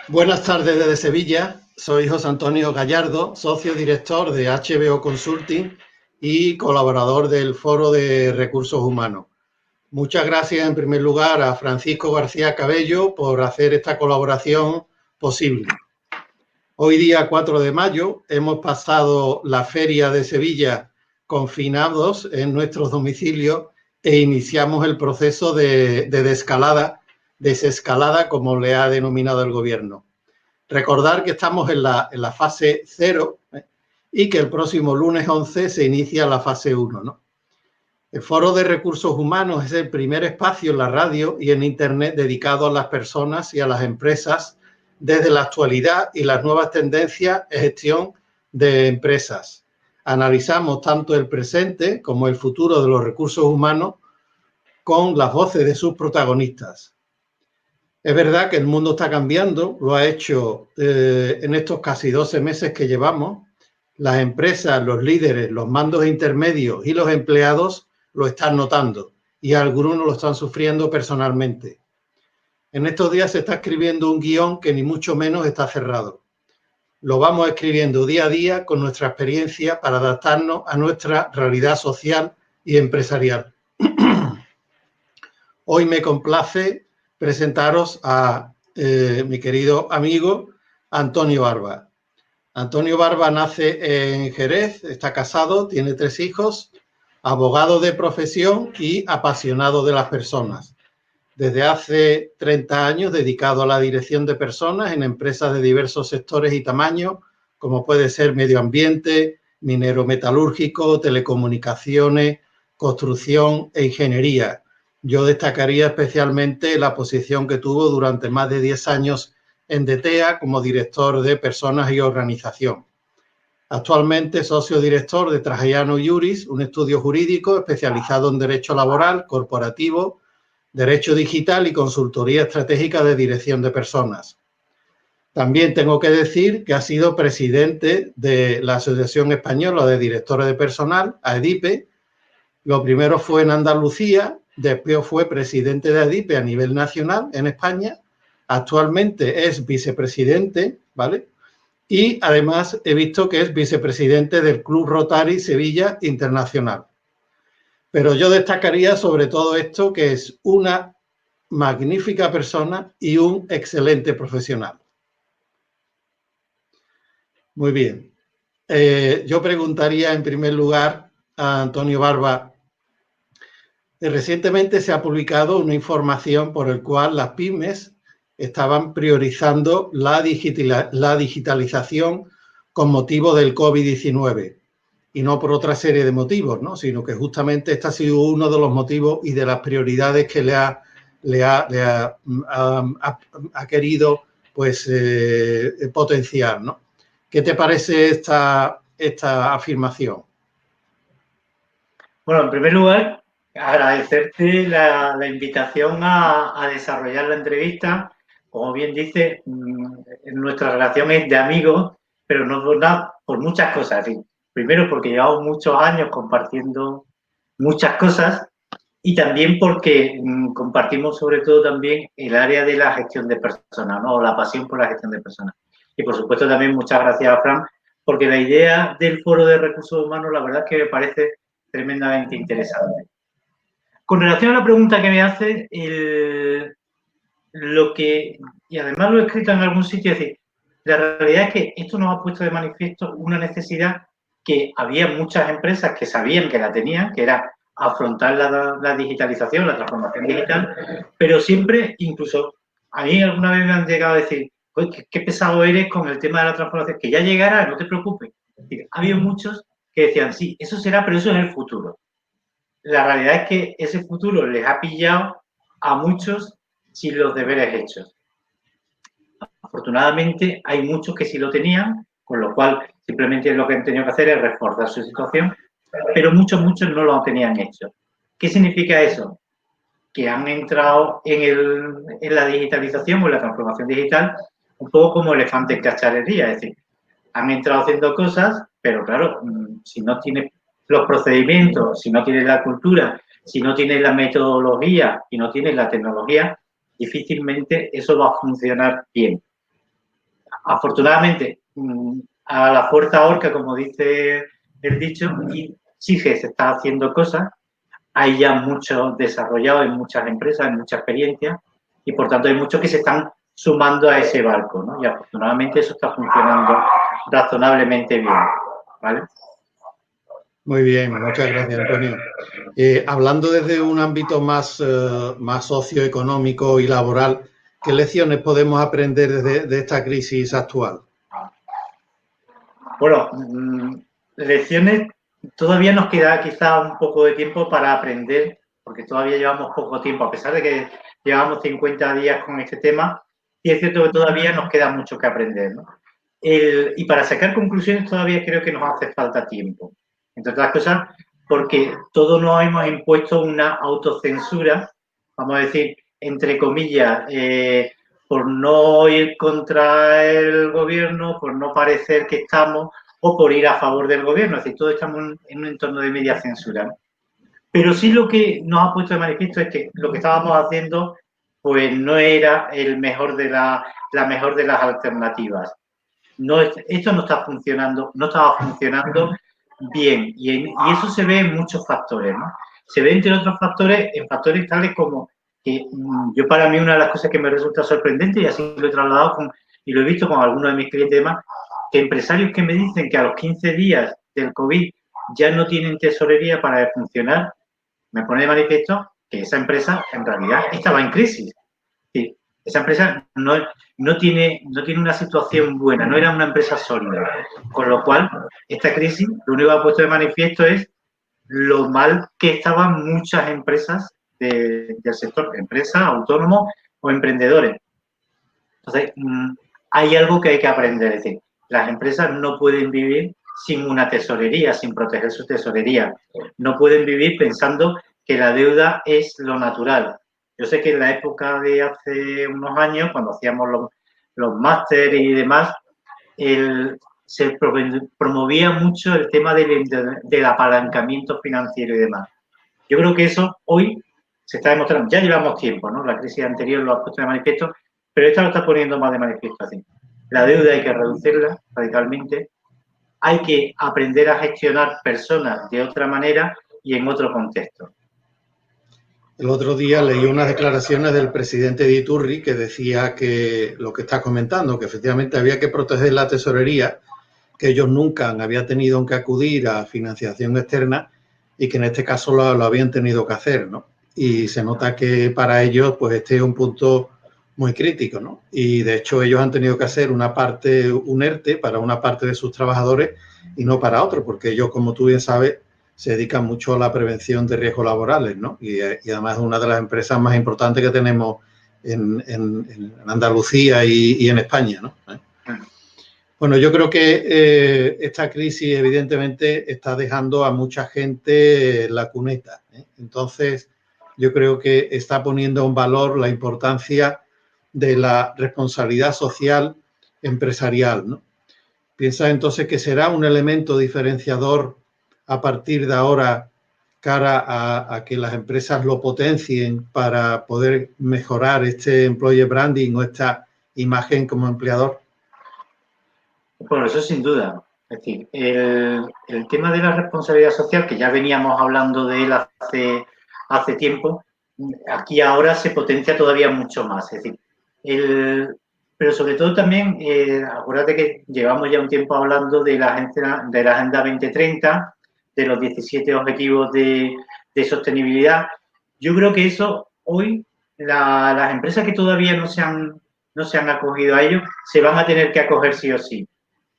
Buenas tardes desde Sevilla. Soy José Antonio Gallardo, socio director de HBO Consulting y colaborador del Foro de Recursos Humanos. Muchas gracias en primer lugar a Francisco García Cabello por hacer esta colaboración posible. Hoy día 4 de mayo hemos pasado la Feria de Sevilla confinados en nuestros domicilios e iniciamos el proceso de desescalada, como le ha denominado el gobierno. Recordar que estamos en la fase 0 y que el próximo lunes 11 se inicia la fase 1, ¿no? El Foro de Recursos Humanos es el primer espacio en la radio y en Internet dedicado a las personas y a las empresas desde la actualidad y las nuevas tendencias en gestión de empresas. Analizamos tanto el presente como el futuro de los recursos humanos con las voces de sus protagonistas. Es verdad que el mundo está cambiando, lo ha hecho en estos casi 12 meses que llevamos. Las empresas, los líderes, los mandos intermedios y los empleados lo están notando y algunos lo están sufriendo personalmente. En estos días se está escribiendo un guión que ni mucho menos está cerrado. Lo vamos escribiendo día a día con nuestra experiencia para adaptarnos a nuestra realidad social y empresarial. Hoy me complace presentaros a mi querido amigo Antonio Barba. Antonio Barba nace en Jerez, está casado, tiene 3 hijos, abogado de profesión y apasionado de las personas. Desde hace 30 años dedicado a la dirección de personas en empresas de diversos sectores y tamaños, como puede ser medio ambiente, minero metalúrgico, telecomunicaciones, construcción e ingeniería. Yo destacaría especialmente la posición que tuvo durante más de 10 años en DTEA como director de personas y organización. Actualmente socio director de Trajano Iuris, un estudio jurídico especializado en derecho laboral, corporativo, derecho digital y consultoría estratégica de dirección de personas. También tengo que decir que ha sido presidente de la Asociación Española de Directores de Personal, AEDIPE. Lo primero fue en Andalucía, después fue presidente de AEDIPE a nivel nacional en España. Actualmente es vicepresidente, ¿vale? Y además he visto que es vicepresidente del Club Rotary Sevilla Internacional. Pero yo destacaría sobre todo esto, que es una magnífica persona y un excelente profesional. Muy bien. Yo preguntaría en primer lugar a Antonio Barba. Recientemente se ha publicado una información por la cual las pymes estaban priorizando la digitalización con motivo del COVID-19 y no por otra serie de motivos, ¿no? Sino que justamente este ha sido uno de los motivos y de las prioridades que ha querido pues, potenciar, ¿no? ¿Qué te parece esta afirmación? Bueno, en primer lugar, agradecerte la invitación a desarrollar la entrevista. Como bien dice, nuestra relación es de amigos, pero no por nada, por muchas cosas. ¿Sí? Primero, porque llevamos muchos años compartiendo muchas cosas y también porque compartimos sobre todo también el área de la gestión de personas, ¿no? La pasión por la gestión de personas. Y por supuesto también muchas gracias a Fran, porque la idea del Foro de Recursos Humanos la verdad es que me parece tremendamente interesante. Con relación a la pregunta que me hace, lo que, y además lo he escrito en algún sitio, es decir, la realidad es que esto nos ha puesto de manifiesto una necesidad que había muchas empresas que sabían que la tenían, que era afrontar la digitalización, la transformación digital, pero siempre, incluso a mí alguna vez me han llegado a decir, qué pesado eres con el tema de la transformación, que ya llegará, no te preocupes. Ha habido muchos que decían, sí, eso será, pero eso es el futuro. La realidad es que ese futuro les ha pillado a muchos sin los deberes hechos. Afortunadamente, hay muchos que sí lo tenían, con lo cual simplemente lo que han tenido que hacer es reforzar su situación, pero muchos no lo tenían hecho. ¿Qué significa eso? Que han entrado en la digitalización o en la transformación digital un poco como elefantes en cacharrería, es decir, han entrado haciendo cosas, pero claro, si no tienes los procedimientos, si no tienes la cultura, si no tienes la metodología y no tienes la tecnología, difícilmente eso va a funcionar bien. Afortunadamente, a la fuerza ahorca, como dice el dicho, y sí que se está haciendo cosas. Hay ya mucho desarrollado en muchas empresas, en mucha experiencia, y por tanto hay muchos que se están sumando a ese barco, ¿no? Y afortunadamente eso está funcionando razonablemente bien, ¿vale? Muy bien, muchas gracias, Antonio. Hablando desde un ámbito más socioeconómico y laboral, ¿qué lecciones podemos aprender de esta crisis actual? Bueno, lecciones, todavía nos queda quizá un poco de tiempo para aprender, porque todavía llevamos poco tiempo, a pesar de que llevamos 50 días con este tema, y es cierto que todavía nos queda mucho que aprender, ¿no? Y para sacar conclusiones todavía creo que nos hace falta tiempo, entre otras cosas, porque todos nos hemos impuesto una autocensura, vamos a decir, entre comillas, por no ir contra el gobierno, por no parecer que estamos, o por ir a favor del gobierno. Es decir, todos estamos en un entorno de media censura. Pero sí lo que nos ha puesto de manifiesto es que lo que estábamos haciendo pues no era el mejor de la mejor de las alternativas. No, esto no está funcionando, no estaba funcionando bien. Y eso se ve en muchos factores, ¿no? Se ve, entre otros factores, en factores tales como que yo, para mí, una de las cosas que me resulta sorprendente, y así lo he trasladado y lo he visto con algunos de mis clientes y demás, que empresarios que me dicen que a los 15 días del COVID ya no tienen tesorería para funcionar, me pone de manifiesto que esa empresa en realidad estaba en crisis. Sí, esa empresa no tiene una situación buena, no era una empresa sólida. Con lo cual, esta crisis lo único que ha puesto de manifiesto es lo mal que estaban muchas empresas del sector, empresas, autónomos o emprendedores. Entonces, hay algo que hay que aprender. Es decir, las empresas no pueden vivir sin una tesorería, sin proteger su tesorería. No pueden vivir pensando que la deuda es lo natural. Yo sé que en la época de hace unos años, cuando hacíamos los másteres y demás, se promovía mucho el tema del apalancamiento financiero y demás. Yo creo que eso hoy se está demostrando. Ya llevamos tiempo, ¿no? La crisis anterior lo ha puesto de manifiesto, pero esta lo está poniendo más de manifiesto así. La deuda hay que reducirla radicalmente, hay que aprender a gestionar personas de otra manera y en otro contexto. El otro día leí unas declaraciones del presidente de Iturri que decía que lo que estás comentando, que efectivamente había que proteger la tesorería, que ellos nunca habían tenido que acudir a financiación externa y que en este caso lo habían tenido que hacer, ¿no? Y se nota que para ellos, pues este es un punto muy crítico, ¿no? Y de hecho ellos han tenido que hacer un ERTE para una parte de sus trabajadores y no para otro, porque ellos, como tú bien sabes, se dedican mucho a la prevención de riesgos laborales, ¿no? Y además es una de las empresas más importantes que tenemos en Andalucía y en España, ¿no? Bueno, yo creo que esta crisis evidentemente está dejando a mucha gente en la cuneta, ¿eh? Entonces, yo creo que está poniendo en valor la importancia de la responsabilidad social empresarial, ¿no? ¿Piensas entonces que será un elemento diferenciador a partir de ahora cara a que las empresas lo potencien para poder mejorar este employer branding o esta imagen como empleador? Bueno, eso sin duda. Es decir, el tema de la responsabilidad social, que ya veníamos hablando de él hace tiempo, aquí ahora se potencia todavía mucho más. Es decir, pero sobre todo también, acuérdate que llevamos ya un tiempo hablando de la Agenda 2030, de los 17 objetivos de sostenibilidad. Yo creo que eso hoy, las empresas que todavía no se han acogido a ello, se van a tener que acoger sí o sí.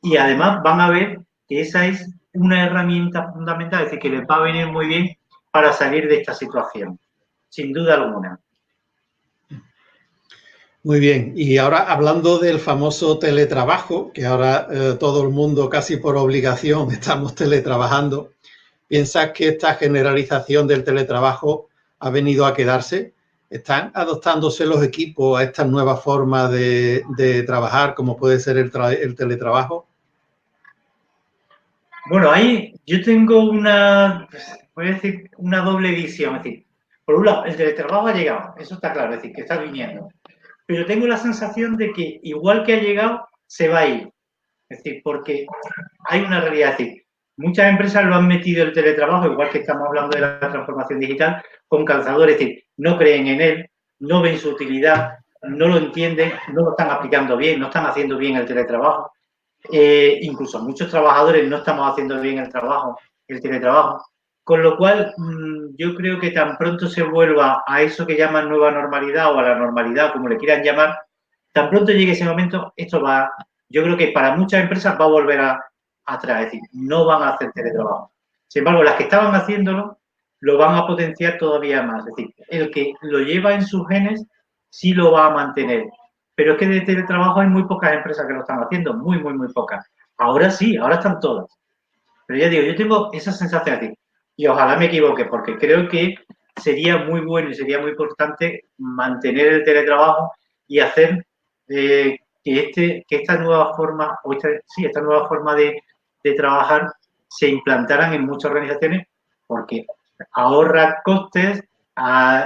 Y además van a ver que esa es una herramienta fundamental, es decir, que les va a venir muy bien para salir de esta situación, sin duda alguna. Muy bien, y ahora hablando del famoso teletrabajo, que ahora todo el mundo casi por obligación estamos teletrabajando, ¿piensas que esta generalización del teletrabajo ha venido a quedarse? ¿Están adoptándose los equipos a estas nuevas formas de trabajar, como puede ser el teletrabajo? Bueno, ahí yo tengo voy a decir, una doble visión. Es decir, por un lado, el teletrabajo ha llegado, eso está claro, es decir, que está viniendo. Pero tengo la sensación de que, igual que ha llegado, se va a ir. Es decir, porque hay una realidad. Es decir, muchas empresas lo han metido el teletrabajo, igual que estamos hablando de la transformación digital, con calzador. Es decir, no creen en él, no ven su utilidad, no lo entienden, no lo están aplicando bien, no están haciendo bien el teletrabajo. Incluso muchos trabajadores no estamos haciendo bien el teletrabajo. Con lo cual, yo creo que tan pronto se vuelva a eso que llaman nueva normalidad o a la normalidad, como le quieran llamar, tan pronto llegue ese momento, esto va, yo creo que para muchas empresas va a volver atrás, es decir, no van a hacer teletrabajo. Sin embargo, las que estaban haciéndolo, lo van a potenciar todavía más. Es decir, el que lo lleva en sus genes, sí lo va a mantener. Pero es que de teletrabajo hay muy pocas empresas que lo están haciendo, muy, muy, muy pocas. Ahora sí, ahora están todas. Pero ya digo, yo tengo esa sensación aquí. Y ojalá me equivoque, porque creo que sería muy bueno y sería muy importante mantener el teletrabajo y hacer que esta nueva forma, o esta nueva forma de trabajar se implantaran en muchas organizaciones, porque ahorra costes,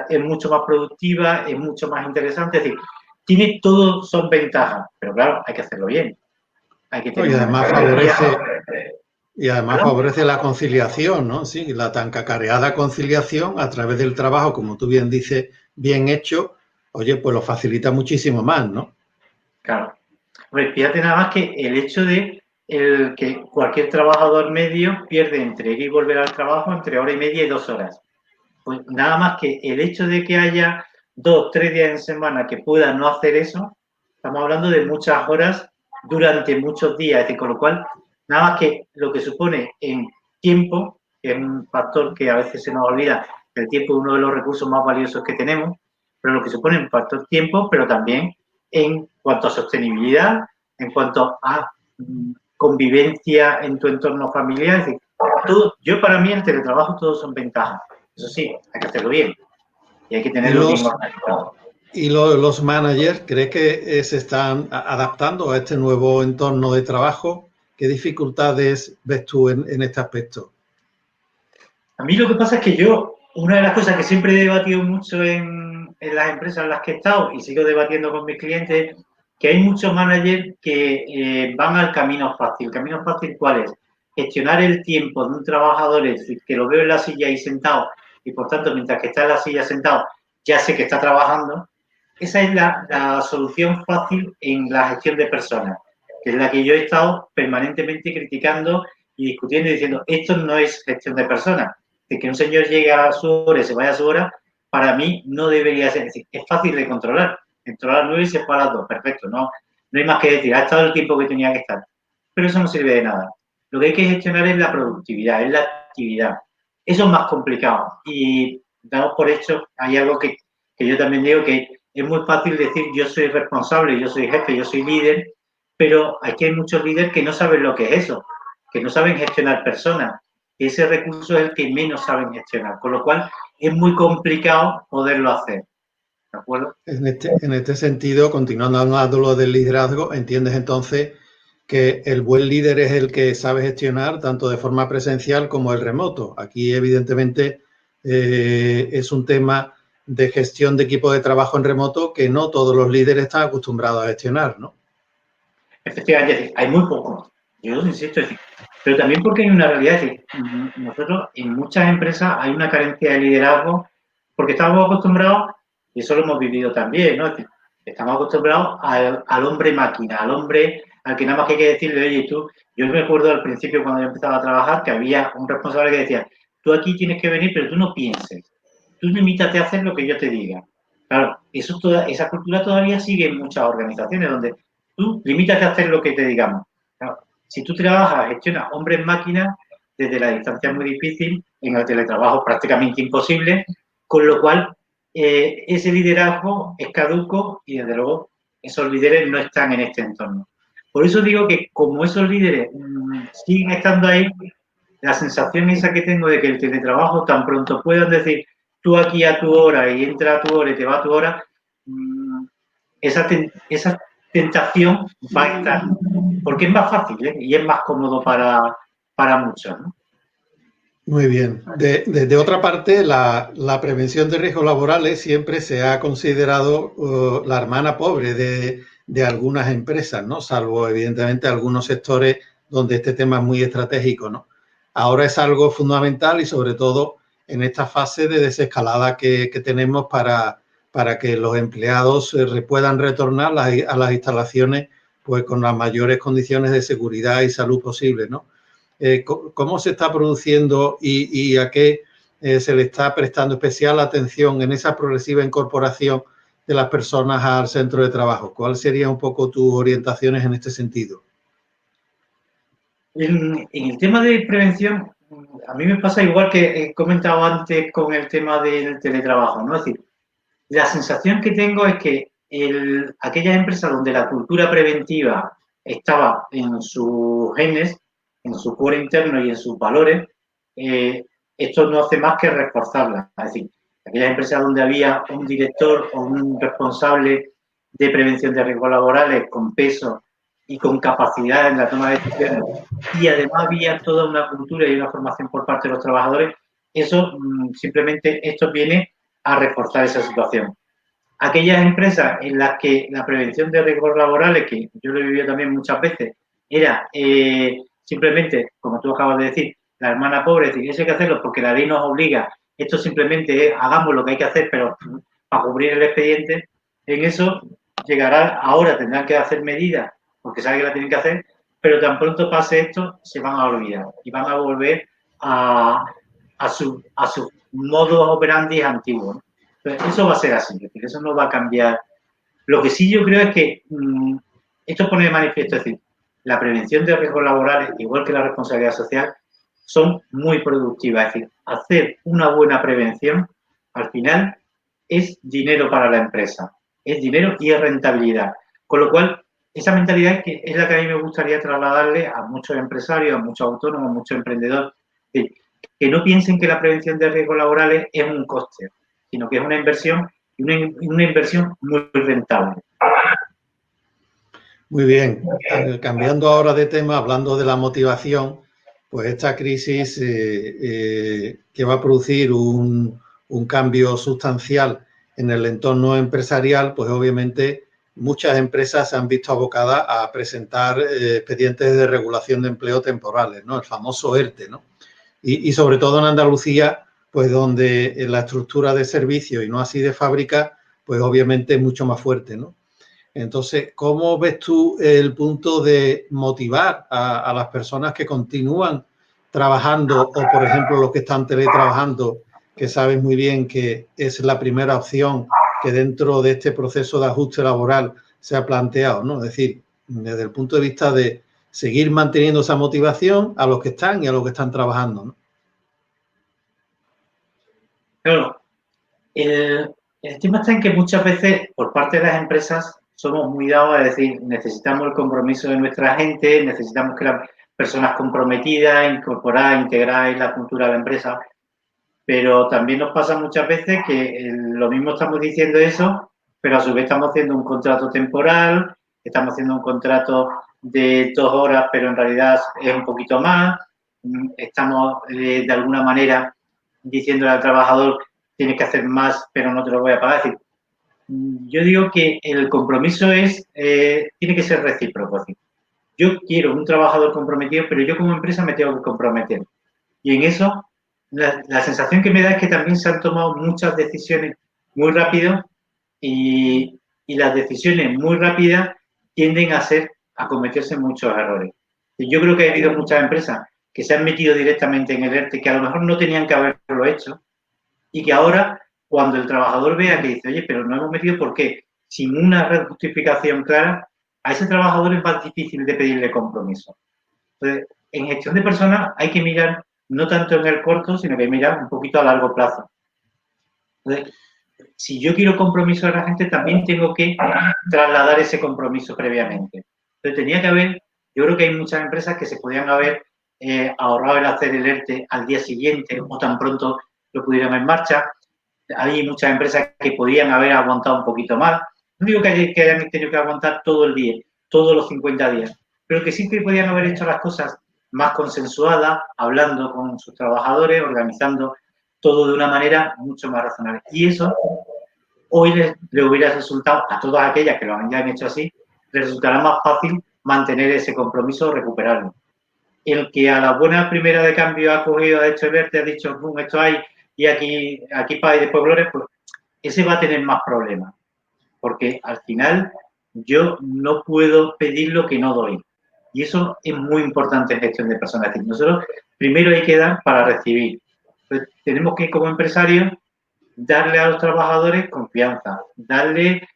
es mucho más productiva, es mucho más interesante. Es decir, tiene todo, son ventajas, pero claro, hay que hacerlo bien. Hay que tener Y una además metodología. favorece la conciliación, ¿no? Sí, la tan cacareada conciliación a través del trabajo, como tú bien dices, bien hecho, oye, pues lo facilita muchísimo más, ¿no? Claro. Hombre, fíjate nada más que el hecho de que cualquier trabajador medio pierde entre ir y volver al trabajo entre hora y media y 2 horas. Pues nada más que el hecho de que haya 2, 3 días en semana que puedan no hacer eso, estamos hablando de muchas horas durante muchos días. Es decir, con lo cual, nada más que lo que supone en tiempo, que es un factor que a veces se nos olvida, que el tiempo es uno de los recursos más valiosos que tenemos, pero lo que supone un factor tiempo, pero también en cuanto a sostenibilidad, en cuanto a convivencia en tu entorno familiar. Es decir, todo, yo para mí el teletrabajo todos son ventajas. Eso sí, hay que hacerlo bien y hay que Y tenerlo bien los, organizado. los managers, ¿crees que se están adaptando a este nuevo entorno de trabajo? ¿Qué dificultades ves tú en este aspecto? A mí lo que pasa es que yo, una de las cosas que siempre he debatido mucho en las empresas en las que he estado y sigo debatiendo con mis clientes, que hay muchos managers que van al camino fácil. ¿El camino fácil cuál es? Gestionar el tiempo de un trabajador, es decir, que lo veo en la silla ahí sentado y por tanto mientras que está en la silla sentado ya sé que está trabajando. Esa es la solución fácil en la gestión de personas, que es la que yo he estado permanentemente criticando y discutiendo y diciendo, esto no es gestión de personas. De que un señor llegue a su hora y se vaya a su hora, para mí no debería ser. Es decir, es fácil de controlar. Entró a las 9 y se fue a las 2. Perfecto, no hay más que decir. Ha estado el tiempo que tenía que estar. Pero eso no sirve de nada. Lo que hay que gestionar es la productividad, es la actividad. Eso es más complicado. Y damos por hecho, hay algo que yo también digo que es muy fácil decir yo soy responsable, yo soy jefe, yo soy líder, pero aquí hay muchos líderes que no saben lo que es eso, que no saben gestionar personas. Ese recurso es el que menos saben gestionar, con lo cual es muy complicado poderlo hacer. ¿De acuerdo? En este sentido, continuando hablando del liderazgo, entiendes entonces que el buen líder es el que sabe gestionar tanto de forma presencial como el remoto. Aquí, evidentemente, es un tema de gestión de equipo de trabajo en remoto que no todos los líderes están acostumbrados a gestionar, ¿no? Efectivamente, hay muy pocos. Yo insisto, pero también porque hay una realidad. Es decir, nosotros en muchas empresas hay una carencia de liderazgo porque estamos acostumbrados, y eso lo hemos vivido también, ¿no? Es decir, estamos acostumbrados al hombre máquina, al hombre al que nada más que hay que decirle, oye, tú, yo me acuerdo al principio cuando yo empezaba a trabajar que había un responsable que decía, tú aquí tienes que venir, pero tú no pienses, tú limítate a hacer lo que yo te diga. Claro, esa cultura todavía sigue en muchas organizaciones donde tú limítate a hacer lo que te digamos. Claro, si tú trabajas, gestionas hombres máquinas, desde la distancia es muy difícil, en el teletrabajo prácticamente imposible, con lo cual ese liderazgo es caduco y desde luego esos líderes no están en este entorno. Por eso digo que como esos líderes siguen estando ahí, la sensación esa que tengo de que el teletrabajo tan pronto puedan decir tú aquí a tu hora y entra a tu hora y te va a tu hora, esa tentación va a estar, porque es más fácil y es más cómodo para muchos, ¿no? Muy bien. De otra parte, la prevención de riesgos laborales siempre se ha considerado la hermana pobre de algunas empresas, ¿no? Salvo, evidentemente, algunos sectores donde este tema es muy estratégico, ¿no? Ahora es algo fundamental y, sobre todo, en esta fase de desescalada que tenemos para que los empleados puedan retornar a las instalaciones pues con las mayores condiciones de seguridad y salud posibles, ¿no? ¿Cómo se está produciendo y a qué se le está prestando especial atención en esa progresiva incorporación de las personas al centro de trabajo? ¿Cuáles serían un poco tus orientaciones en este sentido? En el tema de prevención, a mí me pasa igual que he comentado antes con el tema del teletrabajo, ¿no? Es decir, la sensación que tengo es que aquellas empresas donde la cultura preventiva estaba en sus genes, en su core interno y en sus valores, esto no hace más que reforzarla. Es decir, aquellas empresas donde había un director o un responsable de prevención de riesgos laborales con peso y con capacidad en la toma de decisiones, y además había toda una cultura y una formación por parte de los trabajadores, eso simplemente esto viene a reforzar esa situación. Aquellas empresas en las que la prevención de riesgos laborales, que yo lo he vivido también muchas veces, era simplemente, como tú acabas de decir, la hermana pobre, es decir, eso hay que hacerlo porque la ley nos obliga, esto simplemente es, hagamos lo que hay que hacer, pero para cubrir el expediente, en eso llegará, ahora tendrán que hacer medidas, porque saben que la tienen que hacer, pero tan pronto pase esto, se van a olvidar y van a volver a sus modos operandi antiguos, ¿no? Entonces, eso va a ser así, es decir, eso no va a cambiar. Lo que sí yo creo es que esto pone de manifiesto, es decir, la prevención de riesgos laborales, igual que la responsabilidad social, son muy productivas. Es decir, hacer una buena prevención, al final, es dinero para la empresa, es dinero y es rentabilidad. Con lo cual, esa mentalidad es la que a mí me gustaría trasladarle a muchos empresarios, a muchos autónomos, a muchos emprendedores, que no piensen que la prevención de riesgos laborales es un coste, sino que es una inversión y una inversión muy rentable. Muy bien. Cambiando ahora de tema, hablando de la motivación, pues esta crisis que va a producir un cambio sustancial en el entorno empresarial, pues obviamente muchas empresas se han visto abocadas a presentar expedientes de regulación de empleo temporales, ¿no? El famoso ERTE, ¿no? Y sobre todo en Andalucía, pues donde la estructura de servicio y no así de fábrica, pues obviamente es mucho más fuerte, ¿no? Entonces, ¿cómo ves tú el punto de motivar a las personas que continúan trabajando o, por ejemplo, los que están teletrabajando, que sabes muy bien que es la primera opción que dentro de este proceso de ajuste laboral se ha planteado, ¿no? Es decir, desde el punto de vista de seguir manteniendo esa motivación a los que están y a los que están trabajando, ¿no? Claro, el tema está en que muchas veces, por parte de las empresas, somos muy dados a decir, necesitamos el compromiso de nuestra gente, necesitamos que las personas comprometidas, incorporadas, integradas en la cultura de la empresa, pero también nos pasa muchas veces que lo mismo estamos diciendo eso, pero a su vez estamos haciendo un contrato temporal, estamos haciendo un contrato de 2 horas, pero en realidad es un poquito más, estamos de alguna manera diciéndole al trabajador tienes que hacer más, pero no te lo voy a pagar. Es decir, yo digo que el compromiso tiene que ser recíproco. Es decir, yo quiero un trabajador comprometido, pero yo como empresa me tengo que comprometer. Y en eso, la sensación que me da es que también se han tomado muchas decisiones muy rápido y las decisiones muy rápidas tienden a cometerse muchos errores. Yo creo que ha habido muchas empresas que se han metido directamente en el ERTE, que a lo mejor no tenían que haberlo hecho, y que ahora, cuando el trabajador vea que dice, oye, pero no hemos metido, ¿por qué? Sin una justificación clara, a ese trabajador es más difícil de pedirle compromiso. Entonces, en gestión de personas hay que mirar no tanto en el corto, sino que mirar un poquito a largo plazo. Entonces, si yo quiero compromiso de la gente, también tengo que trasladar ese compromiso previamente. Entonces, tenía que haber, yo creo que hay muchas empresas que se podían haber ahorrado el hacer el ERTE al día siguiente o tan pronto lo pudieran en marcha. Hay muchas empresas que podían haber aguantado un poquito más. No digo que hayan tenido que aguantar todo el día, todos los 50 días, pero que sí que podían haber hecho las cosas más consensuadas, hablando con sus trabajadores, organizando todo de una manera mucho más razonable. Y eso hoy le hubiera resultado a todas aquellas que lo han hecho así, le resultará más fácil mantener ese compromiso o recuperarlo. El que a la buena primera de cambio ha cogido, ha hecho el ERTE, ha dicho, esto hay, y aquí paga y después gloria, pues ese va a tener más problemas. Porque al final yo no puedo pedir lo que no doy. Y eso es muy importante en gestión de personas. Es decir, nosotros primero hay que dar para recibir. Entonces, tenemos que, como empresarios, darle a los trabajadores confianza, darle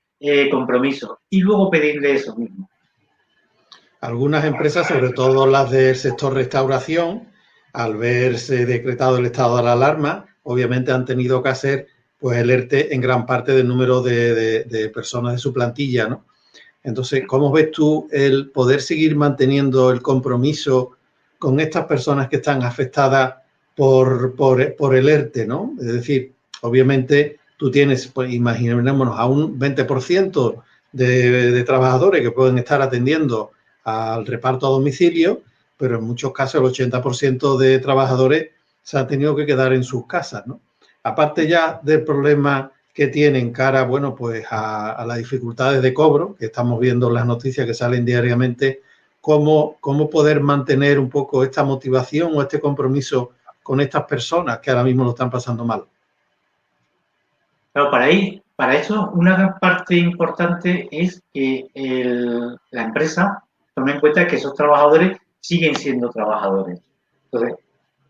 compromiso y luego pedirle eso mismo. Algunas empresas, sobre todo las del sector restauración, al verse decretado el estado de la alarma, obviamente han tenido que hacer pues el ERTE en gran parte del número de personas de su plantilla, ¿no? Entonces, ¿cómo ves tú el poder seguir manteniendo el compromiso con estas personas que están afectadas por el ERTE, ¿no? Es decir, obviamente tú tienes, pues imaginémonos, a un 20% de trabajadores que pueden estar atendiendo al reparto a domicilio, pero en muchos casos el 80% de trabajadores se han tenido que quedar en sus casas, ¿no? Aparte ya del problema que tienen cara, bueno, pues a las dificultades de cobro, que estamos viendo en las noticias que salen diariamente, cómo poder mantener un poco esta motivación o este compromiso con estas personas que ahora mismo lo están pasando mal. Pero para eso, una parte importante es que la empresa tome en cuenta que esos trabajadores siguen siendo trabajadores. Entonces,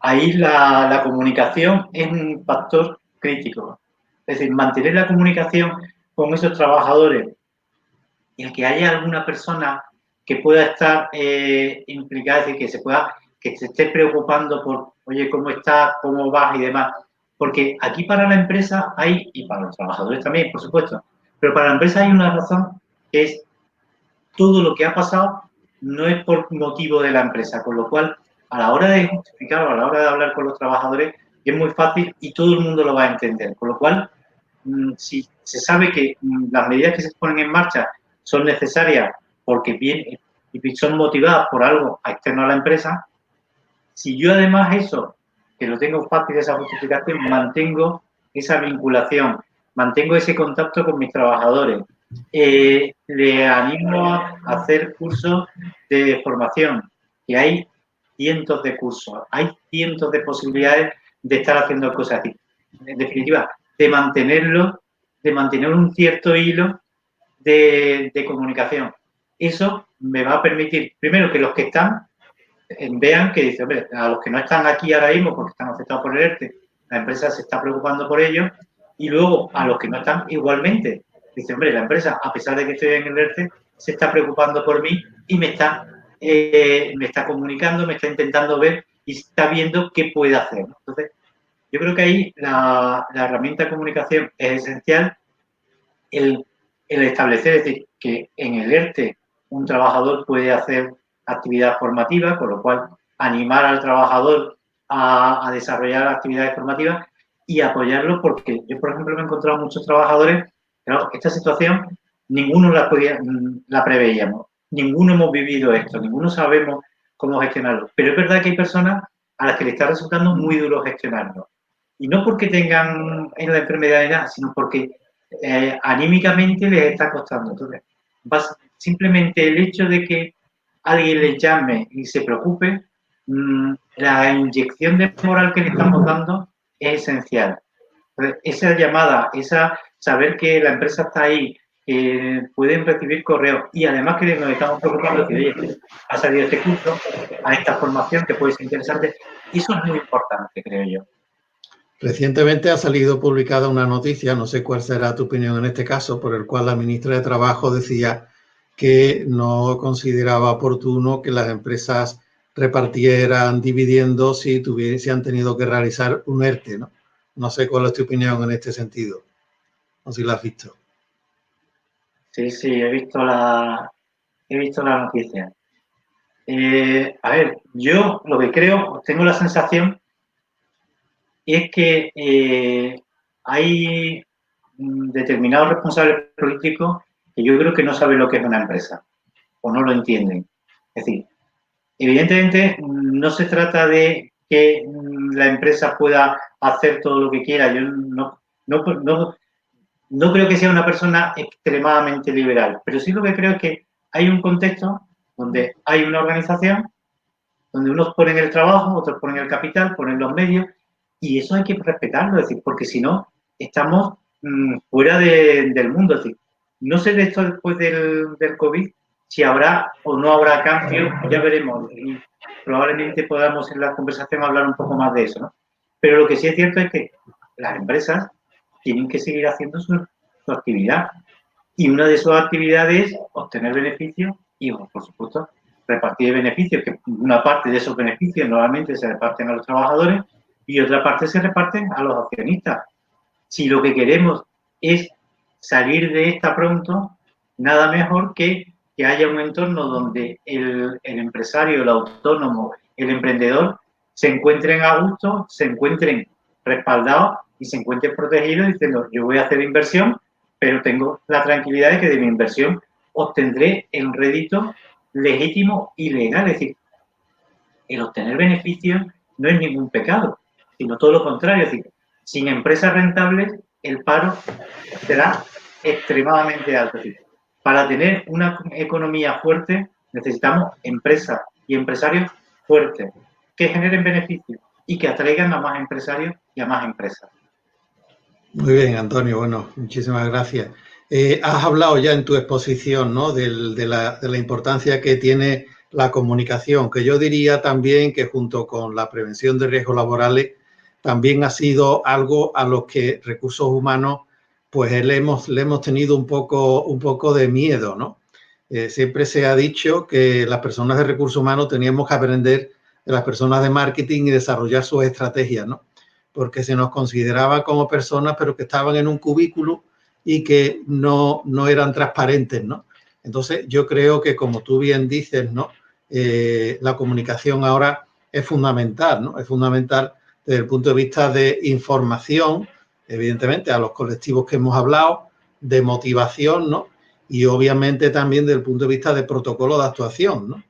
ahí la comunicación es un factor crítico. Es decir, mantener la comunicación con esos trabajadores y el que haya alguna persona que pueda estar implicada, es decir, que se esté preocupando por, oye, ¿cómo estás? ¿Cómo vas? Y demás. Porque aquí para la empresa hay, y para los trabajadores también, por supuesto, pero para la empresa hay una razón que es todo lo que ha pasado no es por motivo de la empresa, con lo cual a la hora de justificar o a la hora de hablar con los trabajadores es muy fácil y todo el mundo lo va a entender. Con lo cual, si se sabe que las medidas que se ponen en marcha son necesarias porque y son motivadas por algo externo a la empresa, si yo además eso, que lo tengo fácil esa justificación, mantengo esa vinculación, mantengo ese contacto con mis trabajadores, le animo a hacer cursos de formación, que hay cientos de cursos, hay cientos de posibilidades de estar haciendo cosas así. En definitiva, de mantener un cierto hilo de comunicación. Eso me va a permitir, primero, que los que están vean que dice, hombre, a los que no están aquí ahora mismo porque están afectados por el ERTE, la empresa se está preocupando por ellos, y luego a los que no están igualmente, dice, hombre, la empresa, a pesar de que estoy en el ERTE, se está preocupando por mí y me está comunicando, me está intentando ver y está viendo qué puede hacer. Entonces, yo creo que ahí la herramienta de comunicación es esencial, el establecer, es decir, que en el ERTE un trabajador puede hacer actividad formativa, con lo cual animar al trabajador a desarrollar actividades formativas y apoyarlo, porque yo, por ejemplo, me he encontrado muchos trabajadores, claro, esta situación ninguno la preveíamos, ninguno hemos vivido esto, ninguno sabemos cómo gestionarlo, pero es verdad que hay personas a las que le está resultando muy duro gestionarlo. Y no porque tengan la enfermedad de nada, sino porque anímicamente les está costando. Entonces, simplemente el hecho de que alguien les llame y se preocupe, la inyección de moral que le estamos dando es esencial. Entonces, esa llamada, saber que la empresa está ahí, que pueden recibir correos y además que nos estamos preocupando que, oye, ha salido este curso, a esta formación que puede ser interesante, eso es muy importante, creo yo. Recientemente ha salido publicada una noticia, no sé cuál será tu opinión en este caso, por el cual la ministra de Trabajo decía que no consideraba oportuno que las empresas repartieran dividendos si han tenido que realizar un ERTE, ¿no? No sé cuál es tu opinión en este sentido, o si lo has visto. Sí, he visto la noticia. A ver, yo lo que creo, tengo la sensación, es que hay determinados responsables políticos que yo creo que no saben lo que es una empresa o no lo entienden. Es decir, evidentemente no se trata de que la empresa pueda hacer todo lo que quiera. Yo no creo que sea una persona extremadamente liberal, pero sí lo que creo es que hay un contexto donde hay una organización, donde unos ponen el trabajo, otros ponen el capital, ponen los medios, y eso hay que respetarlo, es decir, porque si no, estamos fuera del mundo. Es decir, no sé de esto después del COVID, si habrá o no habrá cambio, ya veremos. Y probablemente podamos en la conversación hablar un poco más de eso, ¿no? Pero lo que sí es cierto es que las empresas tienen que seguir haciendo su actividad. Y una de sus actividades es obtener beneficios y, por supuesto, repartir beneficios, que una parte de esos beneficios normalmente se reparten a los trabajadores y otra parte se reparten a los accionistas. Si lo que queremos es salir de esta pronto, nada mejor que haya un entorno donde el empresario, el autónomo, el emprendedor se encuentren a gusto, se encuentren respaldados y se encuentren protegidos diciendo, yo voy a hacer inversión, pero tengo la tranquilidad de que de mi inversión obtendré el rédito legítimo y legal. Es decir, el obtener beneficios no es ningún pecado, sino todo lo contrario. Es decir, sin empresas rentables, el paro será extremadamente alto. Es decir, para tener una economía fuerte, necesitamos empresas y empresarios fuertes que generen beneficios y que atraigan a más empresarios y a más empresas. Muy bien, Antonio. Bueno, muchísimas gracias. Has hablado ya en tu exposición, ¿no?, de la importancia que tiene la comunicación, que yo diría también que junto con la prevención de riesgos laborales también ha sido algo a los que recursos humanos pues le hemos tenido un poco de miedo, ¿no? Siempre se ha dicho que las personas de recursos humanos teníamos que aprender de las personas de marketing y desarrollar sus estrategias, ¿no? Porque se nos consideraba como personas, pero que estaban en un cubículo y que no eran transparentes, ¿no? Entonces, yo creo que, como tú bien dices, ¿no?, la comunicación ahora es fundamental, ¿no? Es fundamental desde el punto de vista de información, evidentemente, a los colectivos que hemos hablado, de motivación, ¿no? Y obviamente también desde el punto de vista de protocolo de actuación, ¿no?